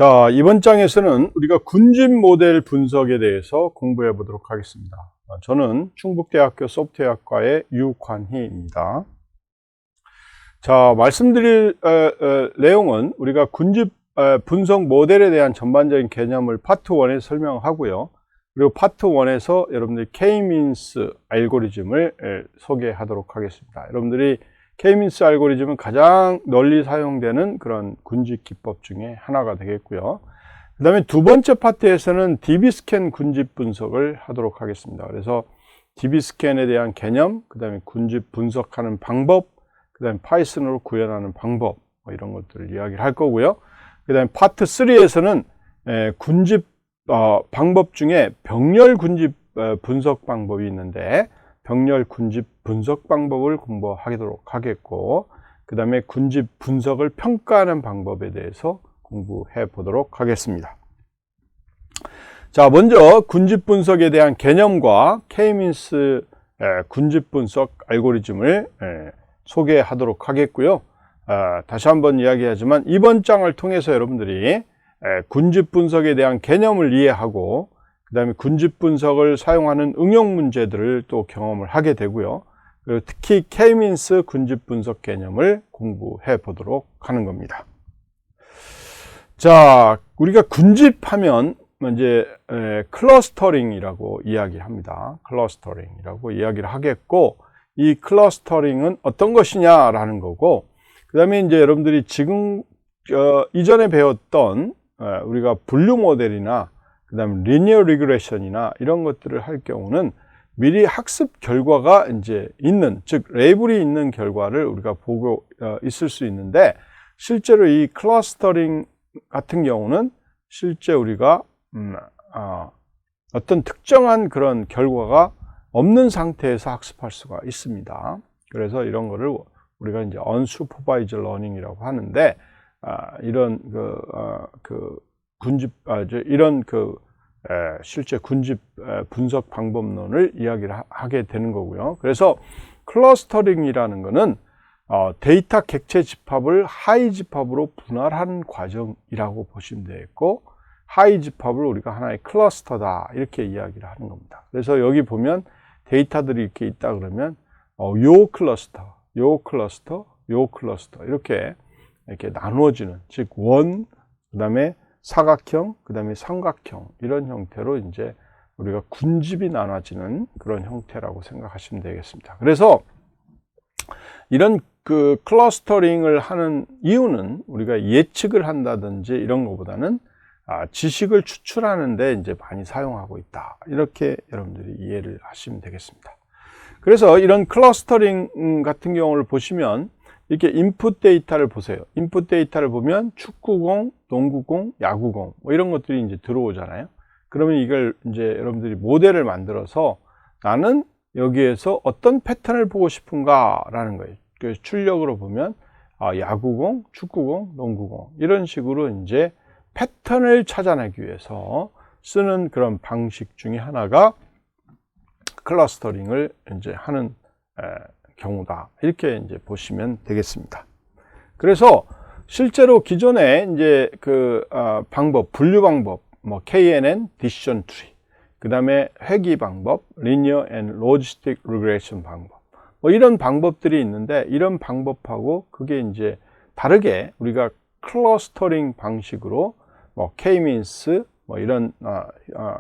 자, 이번 장에서는 우리가 군집 모델 분석에 대해서 공부해 보도록 하겠습니다. 저는 충북대학교 소프트웨어학과의 유관희입니다. 자, 말씀드릴 내용은 우리가 군집 분석 모델에 대한 전반적인 개념을 파트 1에서 설명하고요. 그리고 파트 1에서 여러분들이 K-means 알고리즘을 소개하도록 하겠습니다. 여러분들이 K-means 알고리즘은 가장 널리 사용되는 그런 군집 기법 중에 하나가 되겠고요. 그 다음에 두 번째 파트에서는 DB스캔 군집 분석을 하도록 하겠습니다. 그래서 DB스캔에 대한 개념, 그 다음에 군집 분석하는 방법, 그 다음에 파이썬으로 구현하는 방법, 이런 것들을 이야기를 할 거고요. 그 다음에 파트 3에서는 군집 방법 중에 병렬 군집 분석 방법이 있는데, 병렬 군집 분석 방법을 공부하도록 하겠고, 그 다음에 군집 분석을 평가하는 방법에 대해서 공부해 보도록 하겠습니다. 자, 먼저 군집 분석에 대한 개념과 K-means 군집 분석 알고리즘을 소개하도록 하겠고요. 다시 한번 이야기하지만 이번 장을 통해서 여러분들이 군집 분석에 대한 개념을 이해하고, 그 다음에 군집 분석을 사용하는 응용 문제들을 또 경험을 하게 되고요. 그리고 특히 K-means 군집 분석 개념을 공부해 보도록 하는 겁니다. 자, 우리가 군집하면 이제 클러스터링이라고 이야기합니다. 클러스터링이라고 이야기를 하겠고, 이 클러스터링은 어떤 것이냐라는 거고, 그 다음에 이제 여러분들이 지금 이전에 배웠던 우리가 분류 모델이나 그 다음에 리니어 리그레션이나 이런 것들을 할 경우는 미리 학습 결과가 이제 있는, 즉 레이블이 있는 결과를 우리가 보고 있을 수 있는데, 실제로 이 클러스터링 같은 경우는 실제 우리가 어떤 특정한 그런 결과가 없는 상태에서 학습할 수가 있습니다. 그래서 이런 거를 우리가 이제 unsupervised learning이라고 하는데, 이런 이런 실제 군집 분석 방법론을 이야기를 하게 되는 거고요. 그래서 클러스터링이라는 것은 데이터 객체 집합을 하이 집합으로 분할하는 과정이라고 보시면 되겠고, 하이 집합을 우리가 하나의 클러스터다 이렇게 이야기를 하는 겁니다. 그래서 여기 보면 데이터들이 이렇게 있다 그러면 요 클러스터, 요 클러스터, 요 클러스터 이렇게 나누어지는, 즉 원, 그 다음에 사각형, 그 다음에 삼각형, 이런 형태로 이제 우리가 군집이 나눠지는 그런 형태라고 생각하시면 되겠습니다. 그래서 이런 그 클러스터링을 하는 이유는 우리가 예측을 한다든지 이런 것보다는 지식을 추출하는데 이제 많이 사용하고 있다. 이렇게 여러분들이 이해를 하시면 되겠습니다. 그래서 이런 클러스터링 같은 경우를 보시면 이렇게 인풋 데이터를 보세요. 인풋 데이터를 보면 축구공, 농구공, 야구공 이런 것들이 이제 들어오잖아요. 그러면 이걸 이제 여러분들이 모델을 만들어서 나는 여기에서 어떤 패턴을 보고 싶은가라는 거예요. 그래서 출력으로 보면 야구공, 축구공, 농구공 이런 식으로 이제 패턴을 찾아내기 위해서 쓰는 그런 방식 중에 하나가 클러스터링을 이제 하는 경우다. 이렇게 이제 보시면 되겠습니다. 그래서 실제로 기존에 이제 방법, 분류 방법, KNN, Decision Tree, 그 다음에 회귀 방법, Linear and Logistic Regression 방법, 이런 방법들이 있는데, 이런 방법하고 그게 이제 다르게 우리가 클러스터링 방식으로 K-means 이런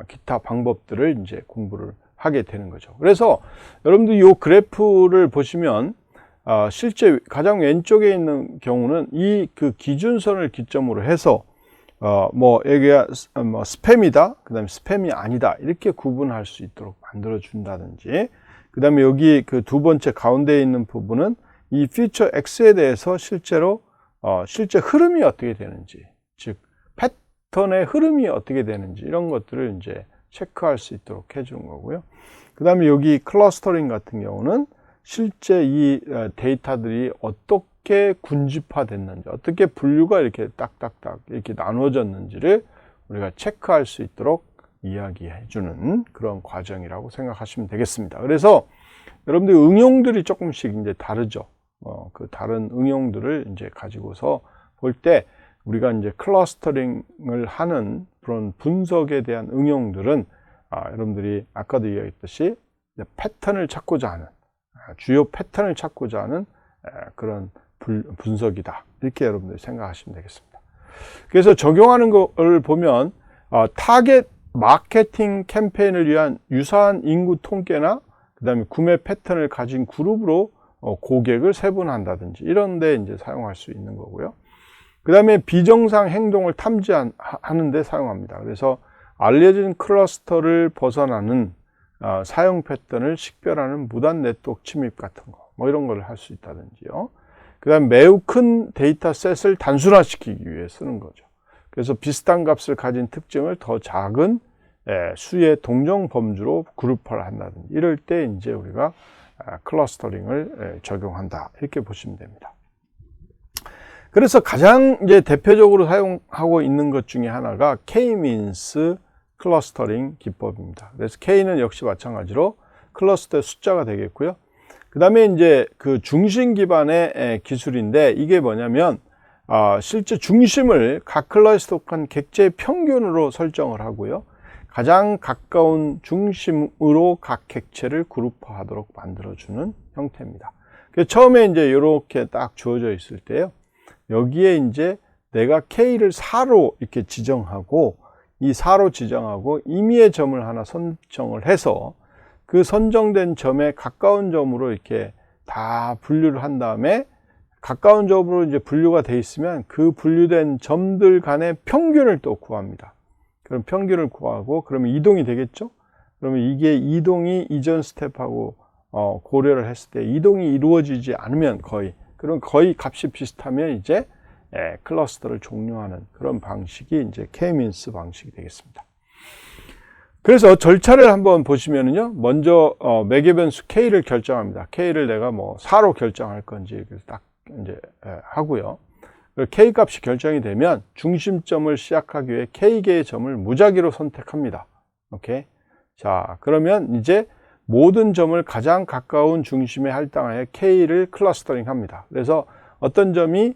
기타 방법들을 이제 공부를 하게 되는 거죠. 그래서 여러분들 이 그래프를 보시면 실제 가장 왼쪽에 있는 경우는 이 기준선을 기점으로 해서 여기가 스팸이다, 그 다음에 스팸이 아니다 이렇게 구분할 수 있도록 만들어 준다든지, 그 다음에 여기 두 번째 가운데에 있는 부분은 이 피처 X에 대해서 실제로 실제 흐름이 어떻게 되는지, 즉 패턴의 흐름이 어떻게 되는지 이런 것들을 이제 체크할 수 있도록 해주는 거고요. 그 다음에 여기 클러스터링 같은 경우는 실제 이 데이터들이 어떻게 군집화됐는지, 어떻게 분류가 이렇게 딱딱딱 이렇게 나누어졌는지를 우리가 체크할 수 있도록 이야기해 주는 그런 과정이라고 생각하시면 되겠습니다. 그래서 여러분들 응용들이 조금씩 이제 다르죠. 그 다른 응용들을 이제 가지고서 볼 때 우리가 이제 클러스터링을 하는 그런 분석에 대한 응용들은 여러분들이 아까도 이야기했듯이 패턴을 찾고자 하는, 주요 패턴을 찾고자 하는 그런 분석이다. 이렇게 여러분들이 생각하시면 되겠습니다. 그래서 적용하는 걸 보면 타겟 마케팅 캠페인을 위한 유사한 인구 통계나 그 다음에 구매 패턴을 가진 그룹으로 고객을 세분한다든지 이런 데 이제 사용할 수 있는 거고요. 그 다음에 비정상 행동을 탐지하는 데 사용합니다. 그래서 알려진 클러스터를 벗어나는 사용 패턴을 식별하는 무단 네트워크 침입 같은 거, 뭐 이런 걸 할 수 있다든지요. 그 다음에 매우 큰 데이터셋을 단순화시키기 위해 쓰는 거죠. 그래서 비슷한 값을 가진 특징을 더 작은 수의 동정 범주로 그룹화를 한다든지 이럴 때 이제 우리가 클러스터링을 적용한다. 이렇게 보시면 됩니다. 그래서 가장 이제 대표적으로 사용하고 있는 것 중에 하나가 K-means 클러스터링 기법입니다. 그래서 K는 역시 마찬가지로 클러스터의 숫자가 되겠고요. 그 다음에 이제 그 중심 기반의 기술인데 이게 뭐냐면 실제 중심을 각 클러스터에 속한 객체의 평균으로 설정을 하고요. 가장 가까운 중심으로 각 객체를 그룹화하도록 만들어주는 형태입니다. 그래서 처음에 이제 이렇게 딱 주어져 있을 때요. 여기에 이제 내가 K를 4로 이렇게 지정하고 이 4로 지정하고 임의의 점을 하나 선정을 해서 그 선정된 점에 가까운 점으로 이렇게 다 분류를 한 다음에 가까운 점으로 이제 분류가 돼 있으면 그 분류된 점들 간의 평균을 또 구합니다. 그럼 평균을 구하고 그러면 이동이 되겠죠? 그러면 이게 이동이 이전 스텝하고 고려를 했을 때 이동이 이루어지지 않으면 그럼 거의 값이 비슷하면 이제 클러스터를 종료하는 그런 방식이 이제 K-means 방식이 되겠습니다. 그래서 절차를 한번 보시면은요, 먼저 매개 변수 K를 결정합니다. K를 내가 뭐 4로 결정할 건지 딱 이제 하고요. K 값이 결정이 되면 중심점을 시작하기 위해 K개의 점을 무작위로 선택합니다. 오케이. 자, 그러면 이제 모든 점을 가장 가까운 중심에 할당하여 K를 클러스터링 합니다. 그래서 어떤 점이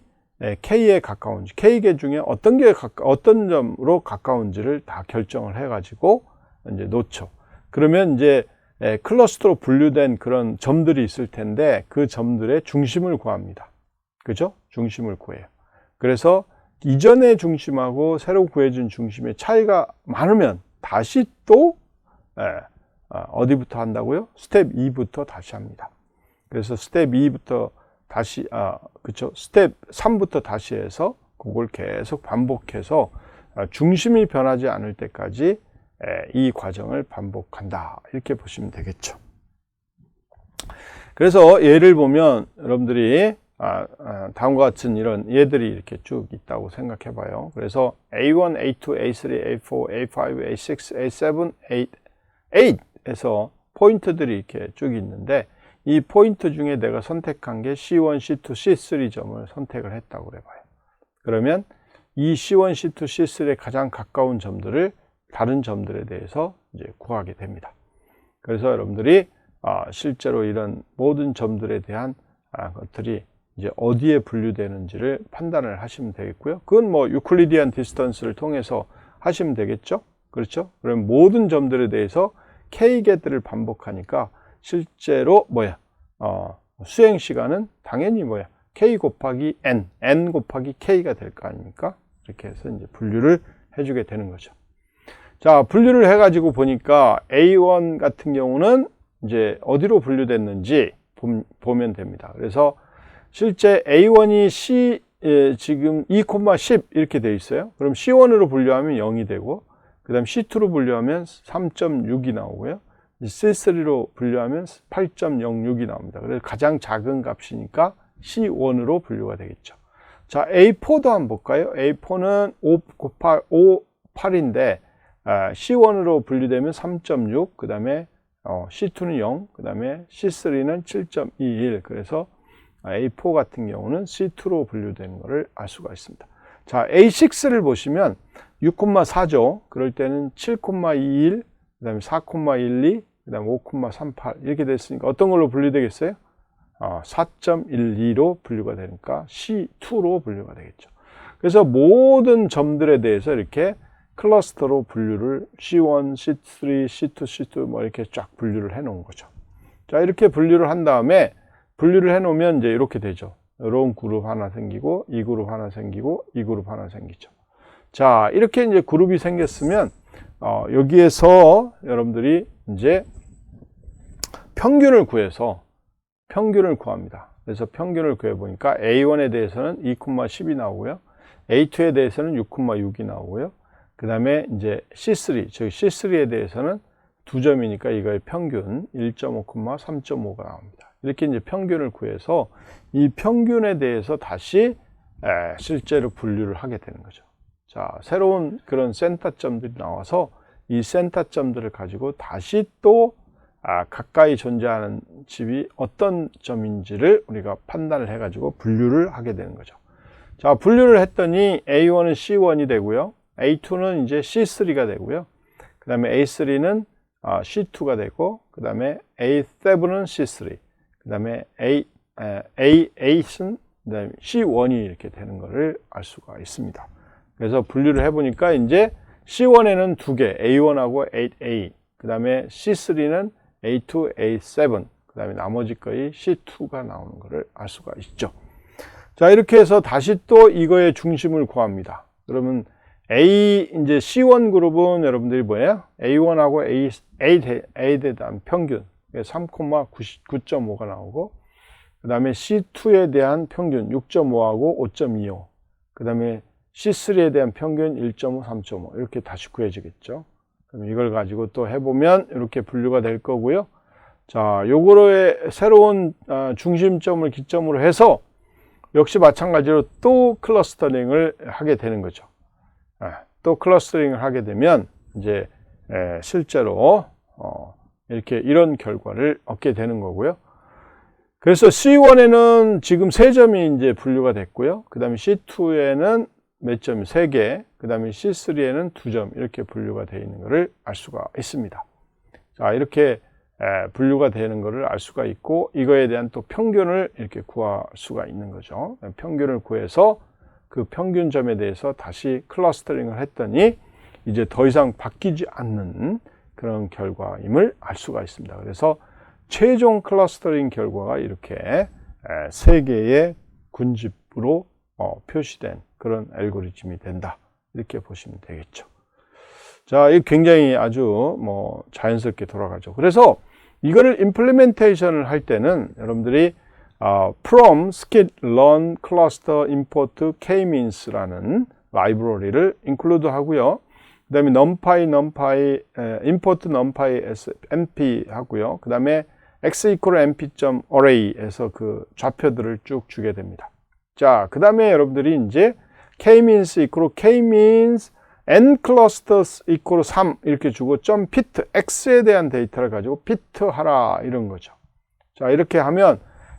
K에 가까운지, K개 중에 어떤 점으로 가까운지를 다 결정을 해가지고 이제 놓죠. 그러면 이제 클러스터로 분류된 그런 점들이 있을 텐데 그 점들의 중심을 구합니다. 그죠? 중심을 구해요. 그래서 이전의 중심하고 새로 구해준 중심의 차이가 많으면 다시 또 어디부터 한다고요? 스텝 2부터 다시 합니다. 그래서 스텝 2부터 다시 그쵸? 스텝 3부터 다시 해서 그걸 계속 반복해서 중심이 변하지 않을 때까지 이 과정을 반복한다. 이렇게 보시면 되겠죠. 그래서 예를 보면 여러분들이 다음과 같은 이런 예들이 이렇게 쭉 있다고 생각해 봐요. 그래서 A1, A2, A3, A4, A5, A6, A7, A8에서 포인트들이 이렇게 쭉 있는데 이 포인트 중에 내가 선택한 게 C1, C2, C3 점을 선택을 했다고 해봐요. 그러면 이 C1, C2, C3의 가장 가까운 점들을 다른 점들에 대해서 이제 구하게 됩니다. 그래서 여러분들이 실제로 이런 모든 점들에 대한 것들이 이제 어디에 분류되는지를 판단을 하시면 되겠고요. 그건 뭐 유클리디안 디스턴스를 통해서 하시면 되겠죠. 그렇죠? 그럼 모든 점들에 대해서 K개들을 반복하니까 실제로 수행 시간은 당연히 K 곱하기 N 곱하기 K가 될 거 아닙니까? 이렇게 해서 이제 분류를 해주게 되는 거죠. 자, 분류를 해가지고 보니까 A1 같은 경우는 이제 어디로 분류됐는지 보면 됩니다. 그래서 실제 A1이 지금 2,10 이렇게 돼 있어요. 그럼 C1으로 분류하면 0이 되고, 그 다음 C2로 분류하면 3.6이 나오고요. C3로 분류하면 8.06이 나옵니다. 그래서 가장 작은 값이니까 C1으로 분류가 되겠죠. 자, A4도 한번 볼까요? A4는 8인데, C1으로 분류되면 3.6, 그 다음에 C2는 0, 그 다음에 C3는 7.21. 그래서 A4 같은 경우는 C2로 분류되는 것을 알 수가 있습니다. 자, A6를 보시면 6,4죠. 그럴 때는 7,21, 그 다음에 4,12, 그 다음에 5,38 이렇게 됐으니까 어떤 걸로 분류되겠어요? 4.12로 분류가 되니까 C2로 분류가 되겠죠. 그래서 모든 점들에 대해서 이렇게 클러스터로 분류를 C1, C3, C2, C2 뭐 이렇게 쫙 분류를 해 놓은 거죠. 자, 이렇게 분류를 한 다음에 분류를 해 놓으면 이제 이렇게 되죠. 이런 그룹 하나 생기고, 이 그룹 하나 생기고, 이 그룹 하나 생기죠. 자, 이렇게 이제 그룹이 생겼으면 여기에서 여러분들이 이제 평균을 구합니다. 그래서 평균을 구해 보니까 A1에 대해서는 2,10이 나오고요. A2에 대해서는 6,6이 나오고요. 그 다음에 이제 C3, 즉 C3에 대해서는 2점이니까 이거의 평균 1.5, 3.5가 나옵니다. 이렇게 이제 평균을 구해서 이 평균에 대해서 다시 실제로 분류를 하게 되는 거죠. 자, 새로운 그런 센터점들이 나와서 이 센터점들을 가지고 다시 또 가까이 존재하는 집이 어떤 점인지를 우리가 판단을 해가지고 분류를 하게 되는 거죠. 자, 분류를 했더니 A1은 C1이 되고요. A2는 이제 C3가 되고요. 그 다음에 A3는 C2가 되고, 그 다음에 A7은 C3, 그 다음에 A8은 그다음에 C1이 이렇게 되는 것을 알 수가 있습니다. 그래서 분류를 해보니까 이제 C1에는 두 개, A1하고 A8A, 그 다음에 C3는 A2, A7, 그 다음에 나머지 거의 C2가 나오는 것을 알 수가 있죠. 자, 이렇게 해서 다시 또 이거의 중심을 구합니다. 그러면 이제 C1 그룹은 여러분들이 뭐예요? A1하고 A에 대한 평균 3,9.5가 나오고, 그 다음에 C2에 대한 평균 6.5하고 5.25, 그 다음에 C3에 대한 평균 1.5, 3.5 이렇게 다시 구해지겠죠. 그럼 이걸 가지고 또 해보면 이렇게 분류가 될 거고요. 자, 요거의 새로운 중심점을 기점으로 해서 역시 마찬가지로 또 클러스터링을 하게 되는 거죠. 또 클러스터링을 하게 되면 이제 실제로 이렇게 이런 결과를 얻게 되는 거고요. 그래서 C1에는 지금 3점이 이제 분류가 됐고요. 그 다음에 C2에는 몇 점이 3개, 그 다음에 C3에는 2점 이렇게 분류가 되어 있는 것을 알 수가 있습니다. 자, 이렇게 분류가 되는 것을 알 수가 있고, 이거에 대한 또 평균을 이렇게 구할 수가 있는 거죠. 평균을 구해서 그 평균점에 대해서 다시 클러스터링을 했더니 이제 더 이상 바뀌지 않는 그런 결과임을 알 수가 있습니다. 그래서 최종 클러스터링 결과가 이렇게 3개의 군집으로 표시된 그런 알고리즘이 된다. 이렇게 보시면 되겠죠. 자, 이 굉장히 아주 자연스럽게 돌아가죠. 그래서 이거를 임플리멘테이션을 할 때는 여러분들이 from skit-learn cluster import k-means라는 라이브러리를 include 하고요. 그 다음에 numpy import numpy np 하고요. 그 다음에 x equal np.array에서 그 좌표들을 쭉 주게 됩니다. 자, 그 다음에 여러분들이 이제 k-means equal k-means n clusters equal 3 이렇게 주고 .fit x에 대한 데이터를 가지고 fit 하라 이런 거죠. 자, 이렇게 하면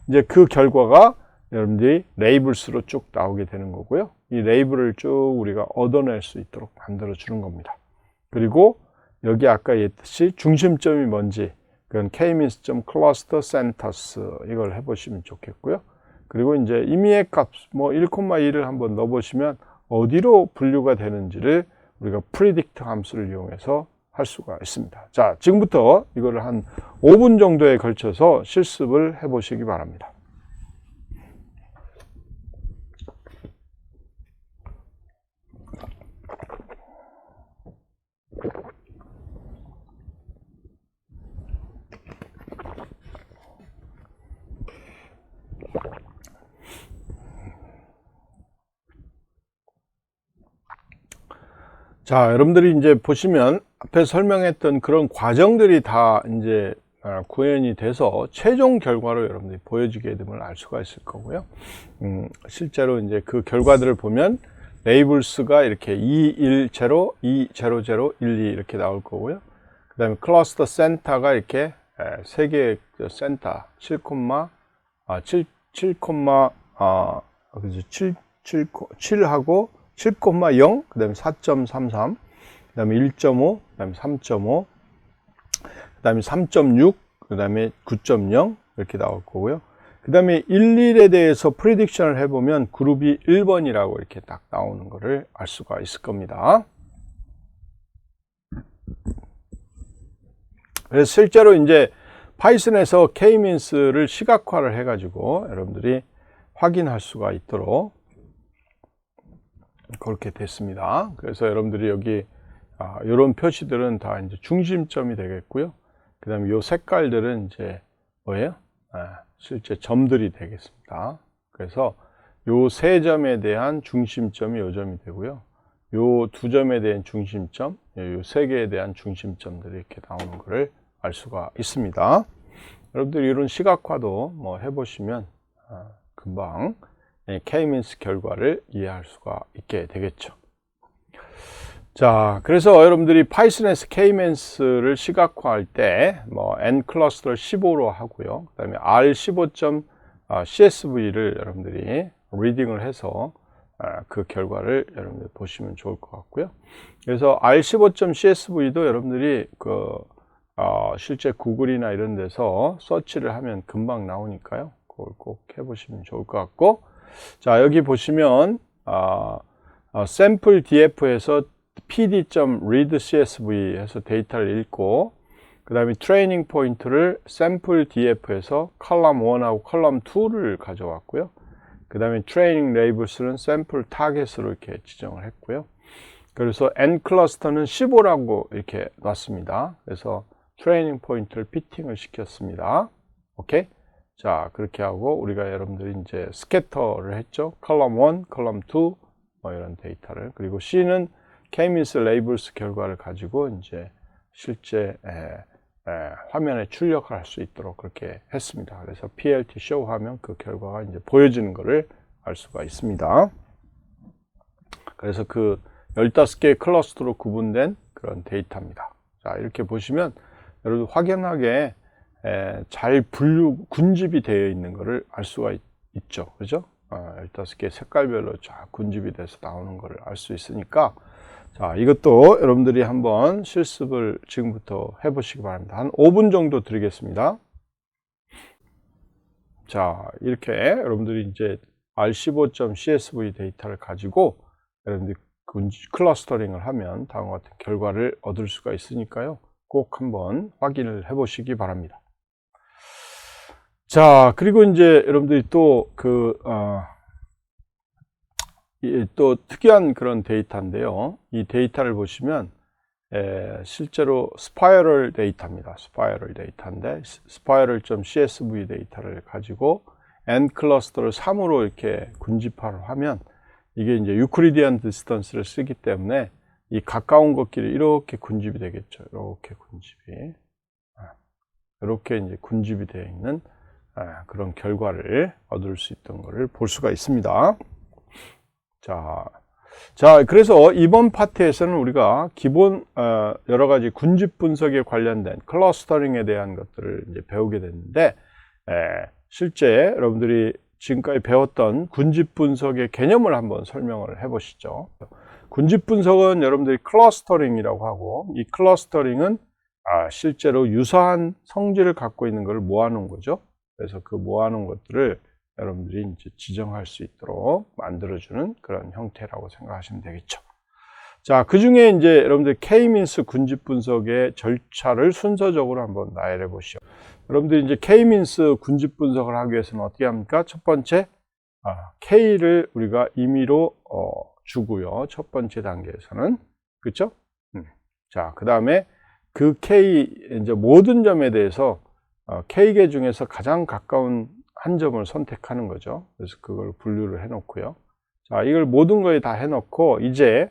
이제 그 결과가 여러분들이 레이블스로 쭉 나오게 되는 거고요. 이 레이블을 쭉 우리가 얻어낼 수 있도록 만들어 주는 겁니다. 그리고 여기 아까 얘기했듯이 중심점이 뭔지 그건 k-means.cluster-centers 이걸 해보시면 좋겠고요. 그리고 이제 임의의 값 1,2를 한번 넣어보시면 어디로 분류가 되는지를 우리가 predict 함수를 이용해서 할 수가 있습니다. 자, 지금부터 이거를 한 5분 정도에 걸쳐서 실습을 해보시기 바랍니다. 자, 여러분들이 이제 보시면 앞에 설명했던 그런 과정들이 다 이제 구현이 돼서 최종 결과로 여러분들이 보여지게 됨을 알 수가 있을 거고요. 실제로 이제 그 결과들을 보면 레이블스가 이렇게 2, 1, 0, 2, 0, 0, 1, 2 이렇게 나올 거고요. 그 다음에 클러스터 센터가 이렇게 3개의 센터 7하고 7,0, 그 다음에 4.33, 그 다음에 1.5, 그 다음에 3.5, 그 다음에 3.6, 그 다음에 9.0 이렇게 나올 거고요. 그 다음에 11에 대해서 프리딕션을 해보면 그룹이 1번이라고 이렇게 딱 나오는 것을 알 수가 있을 겁니다. 그래서 실제로 이제 파이썬에서 K-means를 시각화를 해가지고 여러분들이 확인할 수가 있도록 그렇게 됐습니다. 그래서 여러분들이 여기 이런 표시들은 다 이제 중심점이 되겠고요. 그 다음에 이 색깔들은 이제 뭐예요? 실제 점들이 되겠습니다. 그래서 요 세 점에 대한 중심점이 요 점이 되고요. 요 두 점에 대한 중심점, 요 세 개에 대한 중심점들이 이렇게 나오는 것을 알 수가 있습니다. 여러분들이 이런 시각화도 뭐 해보시면 금방 K-means 결과를 이해할 수가 있게 되겠죠. 자, 그래서 여러분들이 파이썬에서 K-means를 시각화할 때 뭐 N 클러스터를 15로 하고요. 그 다음에 R15.csv를 여러분들이 리딩을 해서 그 결과를 여러분들 보시면 좋을 것 같고요. 그래서 R15.csv도 여러분들이 실제 구글이나 이런 데서 서치를 하면 금방 나오니까요. 그걸 꼭 해보시면 좋을 것 같고, 자, 여기 보시면 샘플 df에서 pd.readcsv 해서 데이터를 읽고, 그 다음에 트레이닝 포인트를 샘플 df에서 컬럼 1하고 컬럼 2를 가져왔고요. 그 다음에 트레이닝 레이블스는 샘플 타겟으로 이렇게 지정을 했고요. 그래서 N 클러스터는 15라고 이렇게 놨습니다. 그래서 트레이닝 포인트를 피팅을 시켰습니다. 오케이? 자, 그렇게 하고 우리가 여러분들이 이제 스캐터를 했죠. 컬럼 1, 컬럼 2, 뭐 이런 데이터를. 그리고 C는 K-means 레이블스 결과를 가지고 이제 실제 화면에 출력을 할 수 있도록 그렇게 했습니다. 그래서 PLT show 하면 그 결과가 이제 보여지는 것을 알 수가 있습니다. 그래서 그 15개의 클러스터로 구분된 그런 데이터입니다. 자, 이렇게 보시면 여러분 확연하게 잘 군집이 되어 있는 것을 알 수가 있죠. 그죠? 15개 색깔별로 쫙 군집이 돼서 나오는 것을 알 수 있으니까, 자, 이것도 여러분들이 한번 실습을 지금부터 해보시기 바랍니다. 한 5분 정도 드리겠습니다. 자, 이렇게 여러분들이 이제 R15.csv 데이터를 가지고 여러분들이 클러스터링을 하면 다음과 같은 결과를 얻을 수가 있으니까요. 꼭 한번 확인을 해보시기 바랍니다. 자, 그리고 이제 여러분들이 또 또 특이한 그런 데이터인데요. 이 데이터를 보시면 실제로 스파이럴 데이터입니다. 스파이럴 데이터인데 스파이럴.csv 데이터를 가지고 N 클러스터를 3으로 이렇게 군집화를 하면 이게 이제 유클리디안 디스턴스를 쓰기 때문에 이 가까운 것끼리 이렇게 군집이 되겠죠. 이렇게 군집이. 이렇게 이제 군집이 되어 있는 그런 결과를 얻을 수 있던 것을 볼 수가 있습니다. 자, 그래서 이번 파트에서는 우리가 기본 여러 가지 군집 분석에 관련된 클러스터링에 대한 것들을 이제 배우게 됐는데, 실제 여러분들이 지금까지 배웠던 군집 분석의 개념을 한번 설명을 해 보시죠. 군집 분석은 여러분들이 클러스터링이라고 하고, 이 클러스터링은 실제로 유사한 성질을 갖고 있는 것을 모아놓은 거죠. 그래서 그 모아놓은 것들을 여러분들이 이제 지정할 수 있도록 만들어주는 그런 형태라고 생각하시면 되겠죠. 자, 그 중에 이제 여러분들 K-means 군집 분석의 절차를 순서적으로 한번 나열해 보시죠. 여러분들이 이제 K-means 군집 분석을 하기 위해서는 어떻게 합니까? 첫 번째, K를 우리가 임의로 주고요. 첫 번째 단계에서는. 그렇죠? 자, 그 다음에 그 K, 이제 모든 점에 대해서 K개 중에서 가장 가까운 한 점을 선택하는 거죠. 그래서 그걸 분류를 해 놓고요. 자, 이걸 모든 거에 다 해 놓고 이제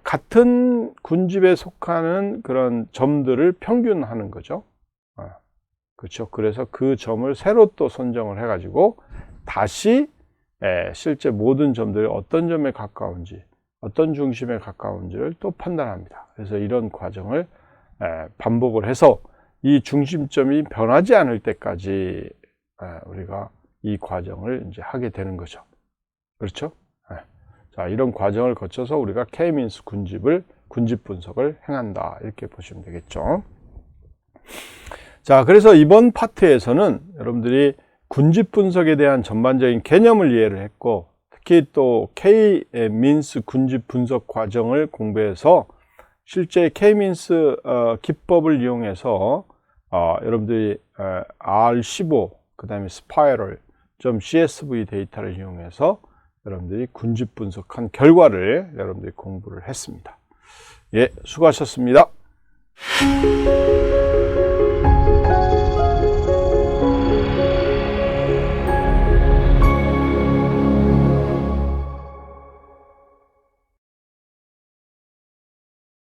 같은 군집에 속하는 그런 점들을 평균하는 거죠. 그렇죠. 그래서 그 점을 새로 또 선정을 해 가지고 다시 실제 모든 점들이 어떤 점에 가까운지, 어떤 중심에 가까운지를 또 판단합니다. 그래서 이런 과정을 반복을 해서 이 중심점이 변하지 않을 때까지 우리가 이 과정을 이제 하게 되는 거죠. 그렇죠? 자, 이런 과정을 거쳐서 우리가 K-means 군집 분석을 행한다. 이렇게 보시면 되겠죠. 자, 그래서 이번 파트에서는 여러분들이 군집 분석에 대한 전반적인 개념을 이해를 했고, 특히 또 K-민스 군집 분석 과정을 공부해서 실제 K-민스 기법을 이용해서 여러분들이 R15, 그 다음에 스파이럴 .csv 데이터를 이용해서 여러분들이 군집 분석한 결과를 여러분들이 공부를 했습니다. 예, 수고하셨습니다.